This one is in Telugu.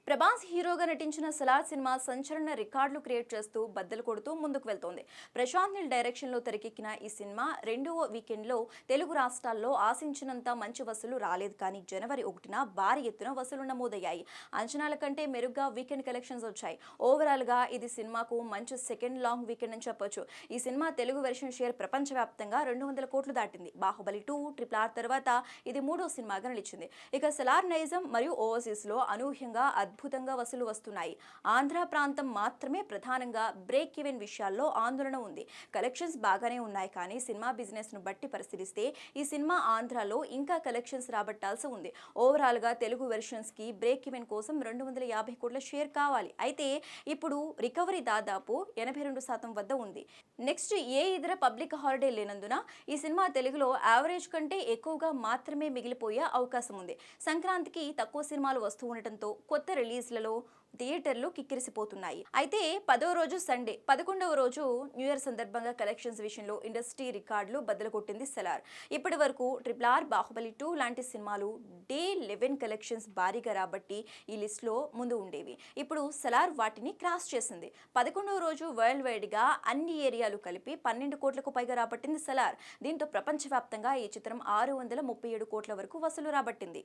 ప్రభాస్ హీరోగా నటించిన సలార్ సినిమా సంచలన రికార్డులు క్రియేట్ చేస్తూ బద్దలు కొడుతూ ముందుకు వెళ్తోంది. ప్రశాంత్ నీల్ డైరెక్షన్ లో తెరకెక్కిన ఈ సినిమా రెండవ వీకెండ్ లో తెలుగు రాష్ట్రాల్లో ఆశించినంత మంచి వసూలు రాలేదు. కానీ జనవరి 1న భారీ ఎత్తున వసూలు నమోదయ్యాయి. అంచనాల కంటే మెరుగ్గా వీకెండ్ కలెక్షన్స్ వచ్చాయి. ఓవరాల్ గా ఇది సినిమాకు మంచి సెకండ్ లాంగ్ వీకెండ్ అని చెప్పొచ్చు. ఈ సినిమా తెలుగు వెర్షన్ షేర్ ప్రపంచవ్యాప్తంగా 200 కోట్లు దాటింది. బాహుబలి 2, RRR తర్వాత ఇది మూడో సినిమాగా నిలిచింది. ఇక సలార్ నైజం మరియు ఓవర్సీస్ లో అనూహ్యంగా అద్భుతంగా వసూలు వస్తున్నాయి. ఆంధ్ర ప్రాంతం మాత్రమే ప్రధానంగా బ్రేక్ ఈవెన్ విషయాల్లో ఆందోళన ఉంది. కలెక్షన్స్ బాగానే ఉన్నాయి, కానీ సినిమా బిజినెస్ ను బట్టి పరిశీలిస్తే ఈ సినిమా ఆంధ్రాలో ఇంకా కలెక్షన్స్ రాబట్టాల్సి ఉంది. ఓవరాల్ గా తెలుగు వెర్షన్స్ కి బ్రేక్ ఈవెన్ కోసం 250 కోట్ల షేర్ కావాలి. అయితే ఇప్పుడు రికవరీ దాదాపు 82% వద్ద ఉంది. నెక్స్ట్ ఏ ఇతర పబ్లిక్ హాలిడే లేనందున ఈ సినిమా తెలుగులో యావరేజ్ కంటే ఎక్కువగా మాత్రమే మిగిలిపోయే అవకాశం ఉంది. సంక్రాంతికి తక్కువ సినిమాలు వస్తూ ఉండటంతో కొత్త రిలీజ్లలో థియేటర్లు కిక్కిరిసిపోతున్నాయి. అయితే 10వ రోజు సండే, 11వ రోజు న్యూ ఇయర్ సందర్భంగా కలెక్షన్స్ విషయంలో ఇండస్ట్రీ రికార్డులు బద్దలు కొట్టింది సలార్. ఇప్పటి వరకు RRR, బాహుబలి 2 లాంటి సినిమాలు డే 11 కలెక్షన్స్ భారీగా రాబట్టి ఈ లిస్ట్ లో ముందు ఉండేవి. ఇప్పుడు సలార్ వాటిని క్రాస్ చేసింది. 11వ రోజు వరల్డ్ వైడ్ గా అన్ని ఏరియాలు కలిపి 12 కోట్లకు పైగా రాబట్టింది సలార్. దీంతో ప్రపంచవ్యాప్తంగా ఈ చిత్రం 637 కోట్ల వరకు వసూలు రాబట్టింది.